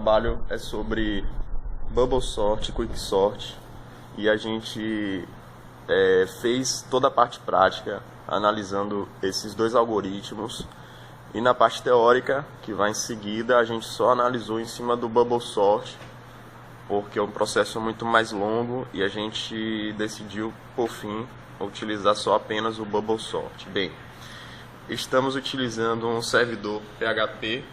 trabalho é sobre Bubble Sort, Quick Sort, e a gente fez toda a parte prática analisando esses dois algoritmos, e na parte teórica, que vai em seguida, a gente só analisou em cima do Bubble Sort, porque é um processo muito mais longo e a gente decidiu, por fim, utilizar só apenas o Bubble Sort. Bem, estamos utilizando um servidor PHP.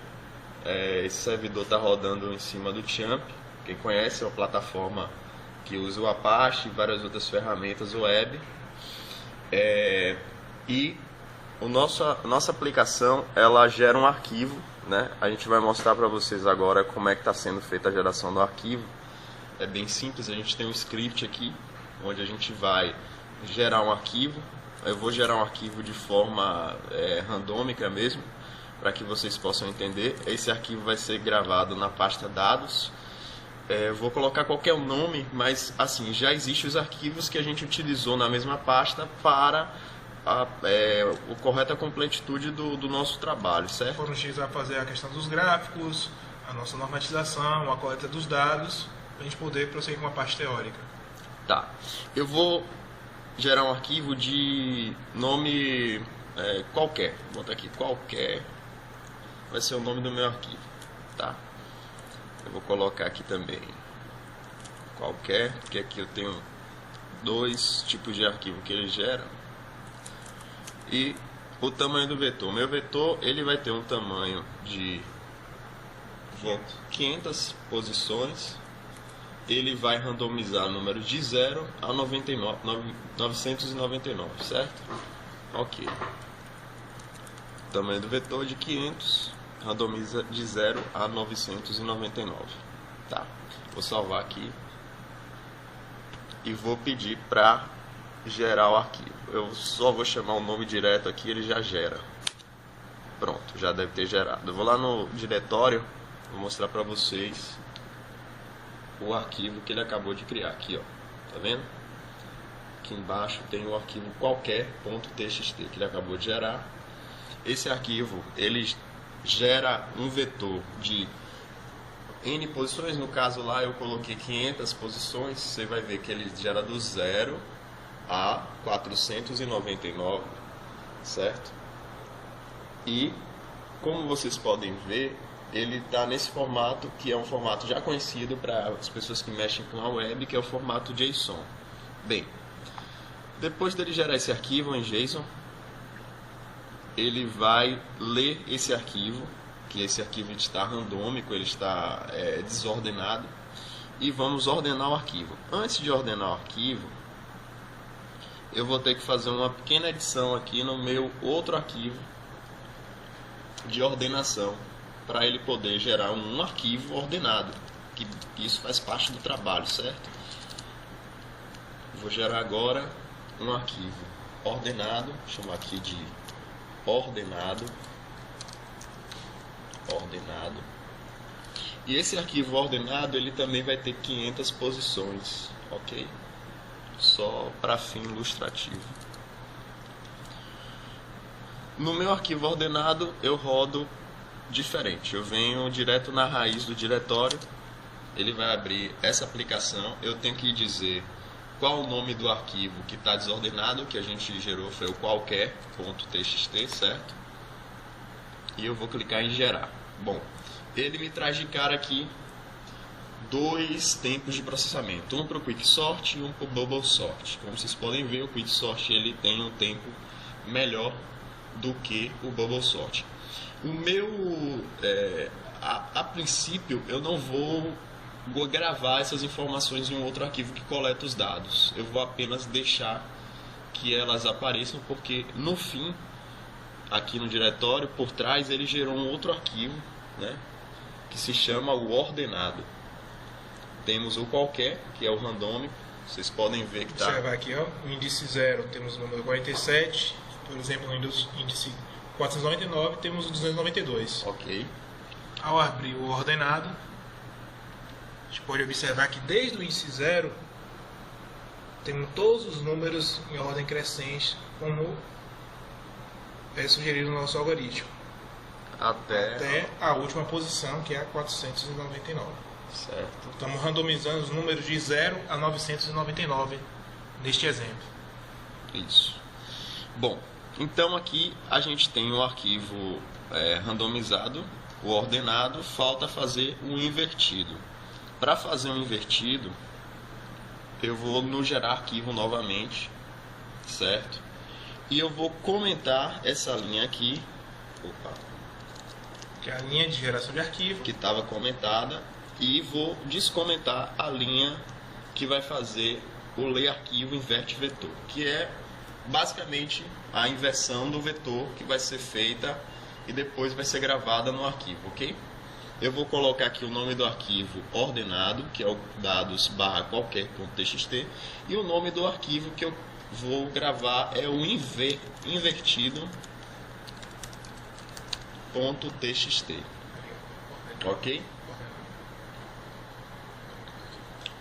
Esse servidor está rodando em cima do Champ. Quem conhece, é uma plataforma que usa o Apache e várias outras ferramentas web. E nossa aplicação, ela gera um arquivo, né? A gente vai mostrar para vocês agora como é que está sendo feita a geração do arquivo. É bem simples, a gente tem um script aqui, onde a gente vai gerar um arquivo. Eu vou gerar um arquivo de forma randômica mesmo, para que vocês possam entender. Esse arquivo vai ser gravado na pasta dados. Vou colocar qualquer nome, mas assim, já existem os arquivos que a gente utilizou na mesma pasta para a correta completitude do nosso trabalho, certo? Foram utilizar para fazer a questão dos gráficos, a nossa normatização, a coleta dos dados, para a gente poder prosseguir com a parte teórica. Tá, eu vou gerar um arquivo de nome qualquer. Vou botar aqui qualquer, vai ser o nome do meu arquivo, tá? Eu vou colocar aqui também qualquer, porque aqui eu tenho dois tipos de arquivo que ele gera. E o tamanho do vetor. Meu vetor, ele vai ter um tamanho de 500 posições. Ele vai randomizar números de 0 a 999, certo? Ok. Tamanho do vetor de 500, randomiza de 0 a 999. Tá. Vou salvar aqui e vou pedir para gerar o arquivo. Eu só vou chamar o nome direto aqui, ele já gera. Pronto, já deve ter gerado. Eu vou lá no diretório, vou mostrar para vocês o arquivo que ele acabou de criar aqui, ó. Tá vendo? Aqui embaixo tem o arquivo qualquer.txt que ele acabou de gerar. Esse arquivo, ele gera um vetor de N posições. No caso lá eu coloquei 500 posições. Você vai ver que ele gera do 0 a 499, certo? E como vocês podem ver, ele está nesse formato, que é um formato já conhecido para as pessoas que mexem com a web, que é o formato JSON. Bem, depois dele gerar esse arquivo em JSON, ele vai ler esse arquivo, que esse arquivo está randômico, ele está desordenado, e vamos ordenar o arquivo. Antes de ordenar o arquivo, eu vou ter que fazer uma pequena edição aqui no meu outro arquivo de ordenação, para ele poder gerar um arquivo ordenado, que isso faz parte do trabalho, certo? Vou gerar agora um arquivo ordenado, vou chamar aqui de ordenado, e esse arquivo ordenado, ele também vai ter 500 posições, ok? Só para fim ilustrativo. No meu arquivo ordenado, eu rodo diferente. Eu venho direto na raiz do diretório. Ele vai abrir essa aplicação. Eu tenho que dizer qual o nome do arquivo que está desordenado, que a gente gerou foi o qualquer.txt, certo? E eu vou clicar em gerar. Bom, ele me traz de cara aqui dois tempos de processamento, um para o Quick Sort e um para o Bubble Sort. Como vocês podem ver, o Quick Sort ele tem um tempo melhor do que o Bubble Sort. O meu, a princípio, eu não vou gravar essas informações em um outro arquivo que coleta os dados. Eu vou apenas deixar que elas apareçam, porque no fim, aqui no diretório, por trás, ele gerou um outro arquivo, né, que se chama o ordenado. Temos o qualquer, que é o randômico. Vocês podem ver que está... Observar aqui, ó, no índice 0 temos o número 47, por exemplo, no índice 499 temos o 292. Ok. Ao abrir o ordenado, a gente pode observar que desde o índice 0 temos todos os números em ordem crescente, como é sugerido no nosso algoritmo. até a última posição, que é a 499. Certo. Estamos randomizando os números de 0 a 999 neste exemplo. Isso. Bom, então aqui a gente tem o arquivo randomizado, o ordenado, falta fazer o invertido. Para fazer o invertido, eu vou no gerar arquivo novamente, certo? E eu vou comentar essa linha aqui, que é a linha de geração de arquivo, que estava comentada, e vou descomentar a linha que vai fazer o ler arquivo inverte vetor, que é basicamente a inversão do vetor que vai ser feita e depois vai ser gravada no arquivo, ok? Eu vou colocar aqui o nome do arquivo ordenado, que é o dados barra qualquer.txt, e o nome do arquivo que eu vou gravar é o invertido.txt, ok?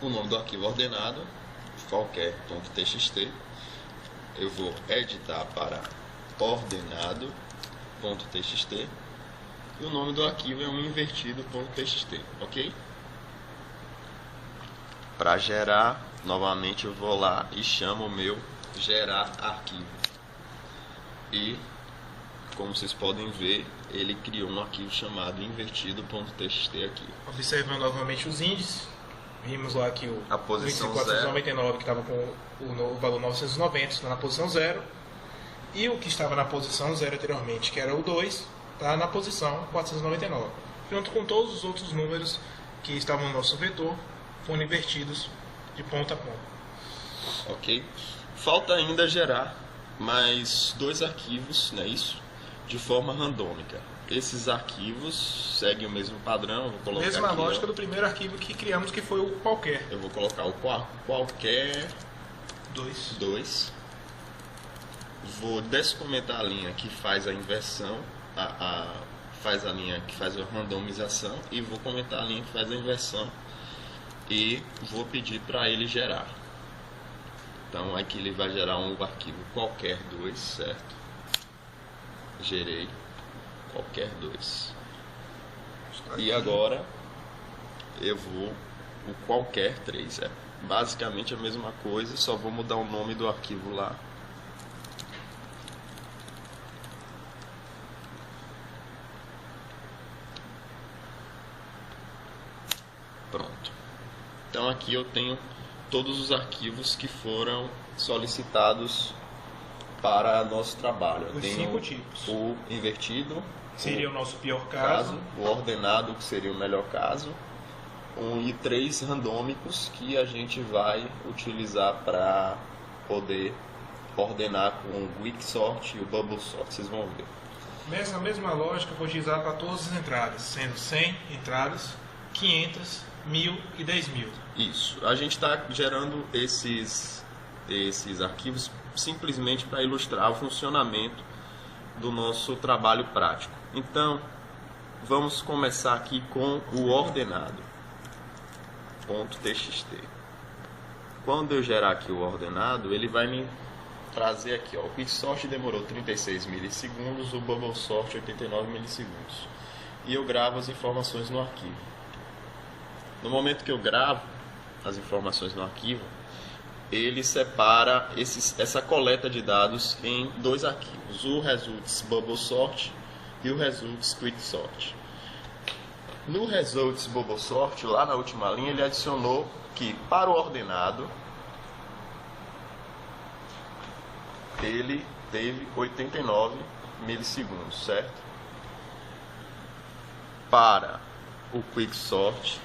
O nome do arquivo ordenado, qualquer.txt, eu vou editar para ordenado.txt, e o nome do arquivo é um invertido.txt, ok? Para gerar, novamente eu vou lá e chamo o meu gerar arquivo. E, como vocês podem ver, ele criou um arquivo chamado invertido.txt aqui. Observando novamente os índices, vimos lá que a posição 499 que estava com o valor 990 está na posição 0, e o que estava na posição 0 anteriormente, que era o 2, está na posição 499, junto com todos os outros números que estavam no nosso vetor, foram invertidos de ponta a ponta. Ok? Falta ainda gerar mais 2 arquivos, não é isso? De forma randômica. Esses arquivos seguem o mesmo padrão. Vou colocar mesma aqui, lógica do primeiro arquivo que criamos, que foi o qualquer. Eu vou colocar o qualquer 2. Vou descomentar a linha que faz a inversão, faz a linha que faz a randomização, e vou comentar a linha que faz a inversão, e vou pedir para ele gerar. Então aqui ele vai gerar um arquivo qualquer 2, certo? Gerei qualquer 2. E agora eu vou o qualquer 3, basicamente a mesma coisa, só vou mudar o nome do arquivo lá. Pronto. Então aqui eu tenho todos os arquivos que foram solicitados para nosso trabalho. Eu Os tenho 5 tipos. o invertido, Seria o nosso pior caso. o ordenado, que seria o melhor caso, e 3 randômicos que a gente vai utilizar para poder ordenar com o Quicksort e o Bubble Sort. Vocês vão ver. Nessa mesma lógica, eu vou utilizar para todas as entradas, sendo 100 entradas, 500, 1000 e 10.000. Isso. A gente está gerando esses arquivos simplesmente para ilustrar o funcionamento do nosso trabalho prático. Então, vamos começar aqui com o ordenado. .txt. Quando eu gerar aqui o ordenado, ele vai me trazer aqui, ó, o Quicksort demorou 36 milissegundos, o Bubble Sort 89 milissegundos. E eu gravo as informações no arquivo. No momento que eu gravo as informações no arquivo, ele separa essa coleta de dados em 2 arquivos, o Results Bubble Sort e o Results Quicksort. No Results Bubble Sort, lá na última linha, ele adicionou que para o ordenado ele teve 89 milissegundos, certo? Para o Quicksort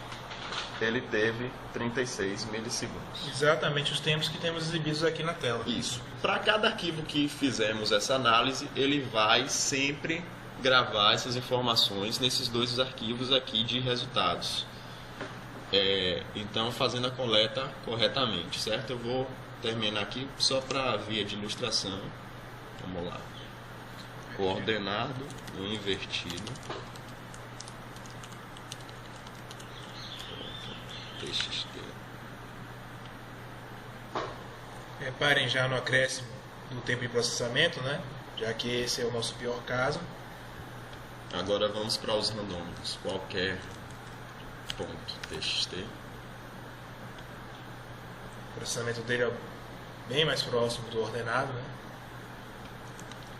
ele teve 36 milissegundos. Exatamente os tempos que temos exibidos aqui na tela. Isso. Para cada arquivo que fizermos essa análise, ele vai sempre gravar essas informações nesses 2 arquivos aqui de resultados. Então, fazendo a coleta corretamente, certo? Eu vou terminar aqui só para via de ilustração. Vamos lá. O ordenado, o invertido. TXT. Reparem já no acréscimo do tempo de processamento, né? Já que esse é o nosso pior caso. Agora vamos para os randômicos. Qualquer ponto txt. O processamento dele é bem mais próximo do ordenado, né?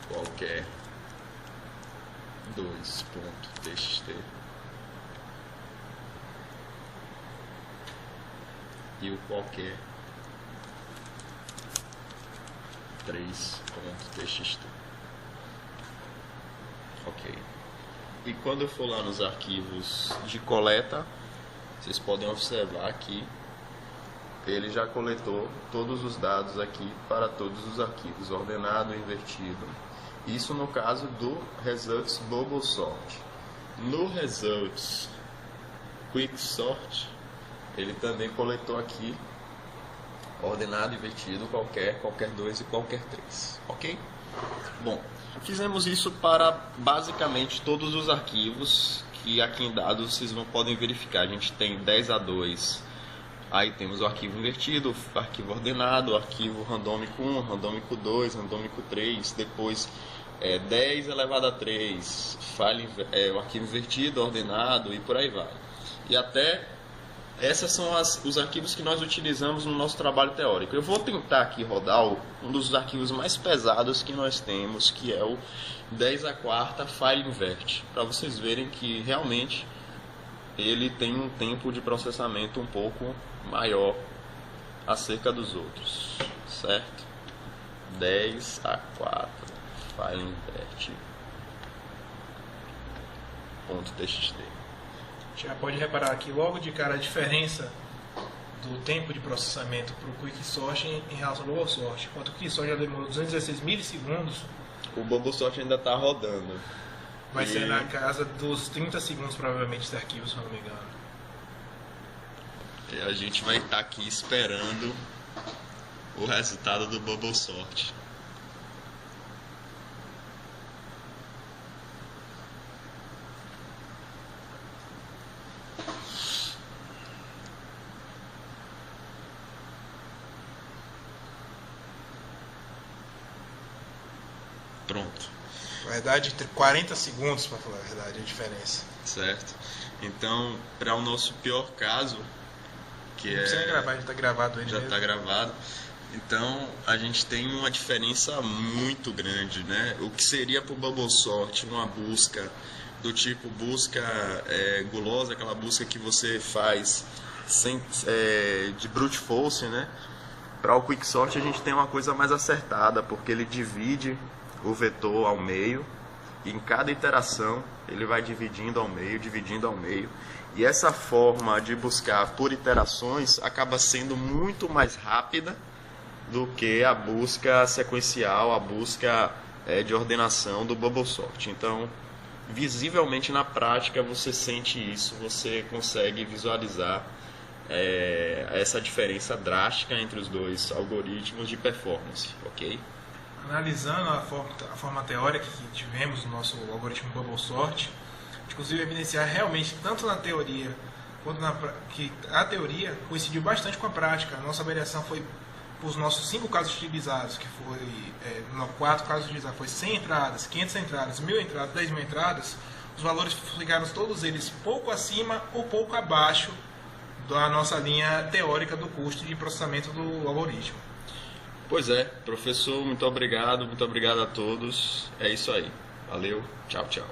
Qualquer 2.txt. E o qualquer 3.txt. Ok. E quando eu for lá nos arquivos de coleta, vocês podem observar que ele já coletou todos os dados aqui para todos os arquivos, ordenado, invertido. Isso no caso do Results Bubble Sort. No Results Quick Sort, ele também coletou aqui ordenado, invertido, qualquer 2 e qualquer 3. Ok? Bom, fizemos isso para basicamente todos os arquivos que aqui em dados vocês podem verificar. A gente tem 10A2, aí temos o arquivo invertido, o arquivo ordenado, o arquivo randômico 1, randômico 2, randômico 3, depois 10 elevado a 3, o arquivo invertido, ordenado e por aí vai. E até esses são os arquivos que nós utilizamos no nosso trabalho teórico. Eu vou tentar aqui rodar um dos arquivos mais pesados que nós temos, que é o 10A4 File Invert, para vocês verem que realmente ele tem um tempo de processamento um pouco maior acerca dos outros, certo? 10A4 File Invert .txt. Já pode reparar aqui logo de cara a diferença do tempo de processamento para o Quick Sort em relação ao Bubble Sort. Enquanto o Quick Sort já demorou 216 milissegundos, o Bubble Sort ainda está rodando. Vai ser na casa dos 30 segundos provavelmente esse arquivo, se eu não me engano. E a gente vai estar aqui esperando o resultado do Bubble Sort. Pronto. Na verdade, entre 40 segundos, para falar a verdade, a diferença. Certo. Então, para o nosso pior caso, que não precisa gravar, já está gravado. Já está gravado. Então, a gente tem uma diferença muito grande, né? O que seria para o Bubble Sort uma busca do tipo busca gulosa, aquela busca que você faz de brute force, né? Para o Quick Sort a gente tem uma coisa mais acertada, porque ele divide o vetor ao meio, e em cada iteração ele vai dividindo ao meio, e essa forma de buscar por iterações acaba sendo muito mais rápida do que a busca sequencial, a busca de ordenação do Bubble Sort. Então, visivelmente na prática você sente isso, você consegue visualizar essa diferença drástica entre os dois algoritmos de performance, ok? Analisando a forma teórica que tivemos no nosso algoritmo Bubble Sort, a gente conseguiu evidenciar realmente, tanto na teoria quanto que a teoria coincidiu bastante com a prática. A nossa variação foi, os nossos 5 casos utilizados, que foi, 4 casos utilizados, foi 100 entradas, 500 entradas, 1000 entradas, 10.000 entradas, os valores ficaram todos eles pouco acima ou pouco abaixo da nossa linha teórica do custo de processamento do algoritmo. Pois é, professor, muito obrigado a todos. É isso aí. Valeu, tchau, tchau.